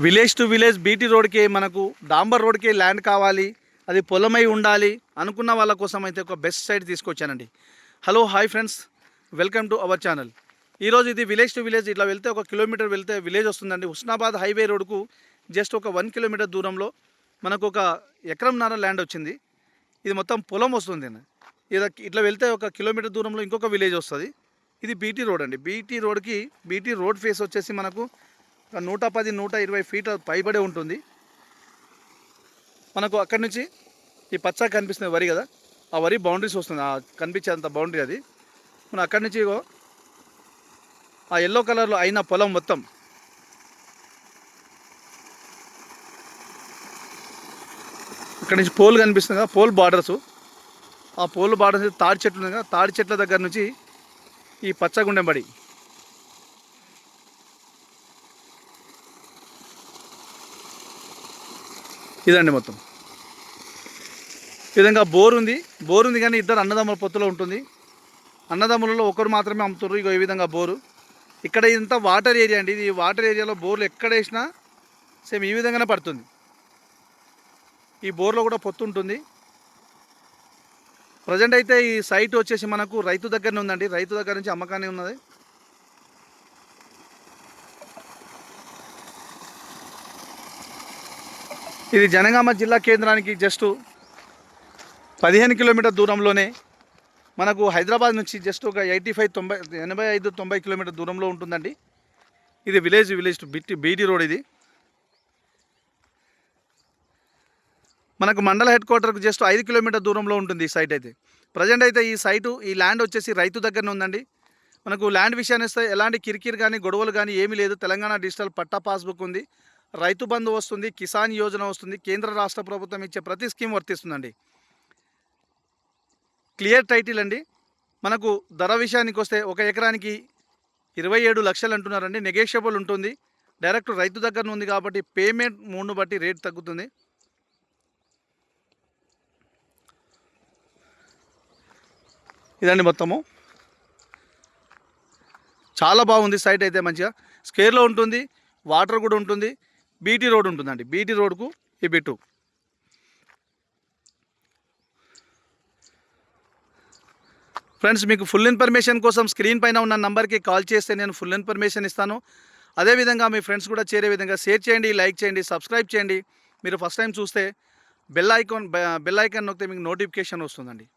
Village to village BT రోడ్కి మనకు డాంబర్ రోడ్కి ల్యాండ్ కావాలి, అది పొలమై ఉండాలి అనుకున్న వాళ్ళ కోసం అయితే ఒక బెస్ట్ సైట్ తీసుకొచ్చానండి. Hello hi friends, welcome to our channel. ఈరోజు ఇది విలేజ్ టు విలేజ్, ఇట్లా వెళ్తే 1 కిలోమీటర్ వెళ్తే విలేజ్ వస్తుందండి. హుస్నాబాద్ హైవే రోడ్కు జస్ట్ ఒక 1 కిలోమీటర్ దూరంలో మనకు ఒక ఎకరంన్నర ల్యాండ్ వచ్చింది. ఇది మొత్తం పొలం వస్తుంది. ఇది ఇట్లా వెళ్తే 1 కిలోమీటర్ దూరంలో ఇంకొక విలేజ్ వస్తుంది. ఇది బీటీ రోడ్ అండి. బీటీ రోడ్ ఫేస్ వచ్చేసి మనకు 110-120 ఫీట్ పైబడే ఉంటుంది. మనకు అక్కడి నుంచి ఈ పచ్చ కనిపిస్తుంది వరి కదా, ఆ వరి బౌండరీస్ వస్తుంది, కనిపించేంత బౌండరీ అది. మనం అక్కడి నుంచి ఆ ఎల్లో కలర్లో అయిన పొలం మొత్తం అక్కడి నుంచి పోల్ కనిపిస్తుంది కదా, పోల్ బార్డర్స్, ఆ పోల్ బార్డర్స్ తాడి చెట్లు ఉంది కదా, తాడి చెట్ల దగ్గర నుంచి ఈ పచ్చగుండెం బడి ఇదండి. మొత్తం ఈ విధంగా బోర్ ఉంది కానీ ఇద్దరు అన్నదమ్ముల పొత్తులో ఉంటుంది. అన్నదమ్ములలో ఒకరు మాత్రమే అమ్ముతారు. ఇగో ఈ విధంగా బోరు. ఇక్కడ ఇంత వాటర్ ఏరియా అండి. ఇది వాటర్ ఏరియాలో బోర్లు ఎక్కడ వేసినా సేమ్ ఈ విధంగానే పడుతుంది. ఈ బోర్లో కూడా పొత్తు ఉంటుంది. ప్రజెంట్ అయితే ఈ సైట్ వచ్చేసి మనకు రైతు దగ్గరనే ఉందండి. రైతు దగ్గర నుంచి అమ్మకాన్ని ఉన్నది. ఇది జనగామ జిల్లా కేంద్రానికి జస్ట్ 15 కిలోమీటర్ దూరంలోనే, మనకు హైదరాబాద్ నుంచి జస్ట్ ఒక 85-90 కిలోమీటర్ దూరంలో ఉంటుందండి. ఇది విలేజ్ టు బీటీ రోడ్. ఇది మనకు మండల హెడ్ క్వార్టర్కి జస్ట్ 5 కిలోమీటర్ దూరంలో ఉంటుంది ఈ సైట్ అయితే. ప్రజెంట్ అయితే ఈ ల్యాండ్ వచ్చేసి రైతు దగ్గరనే ఉందండి. మనకు ల్యాండ్ విషయాన్ని వస్తే ఎలాంటి కిరికిరి కానీ గొడవలు కానీ ఏమీ లేదు. తెలంగాణ డిజిటల్ పట్టా పాస్బుక్ ఉంది, రైతు బంధు వస్తుంది, కిసాన్ యోజన వస్తుంది, కేంద్ర రాష్ట్ర ప్రభుత్వం ఇచ్చే ప్రతి స్కీమ్ వర్తిస్తుందండి. క్లియర్ టైటిల్ అండి. మనకు ధర విషయానికి వస్తే 1 ఎకరానికి 27 లక్షలు అంటున్నారండి. నెగోషియబుల్ ఉంటుంది. డైరెక్ట్ రైతు దగ్గర ఉంది కాబట్టి పేమెంట్ మూడ్ను బట్టి రేట్ తగ్గుతుంది. ఇదండి మొత్తము. చాలా బాగుంది సైట్ అయితే, మంచిగా స్క్వేర్లో ఉంటుంది, వాటర్ కూడా ఉంటుంది, బీటీ రోడ్ ఉంటుందండి. బీటీ రోడ్కు ఈ బిట్టు. ఫ్రెండ్స్, మీకు ఫుల్ ఇన్ఫర్మేషన్ కోసం స్క్రీన్ పైన ఉన్న నంబర్కి కాల్ చేస్తే నేను ఫుల్ ఇన్ఫర్మేషన్ ఇస్తాను. అదేవిధంగా మీ ఫ్రెండ్స్ కూడా చేరే విధంగా షేర్ చేయండి, లైక్ చేయండి, సబ్స్క్రైబ్ చేయండి. మీరు ఫస్ట్ టైం చూస్తే బెల్ ఐకాన్ నొక్కితే మీకు నోటిఫికేషన్ వస్తుందండి.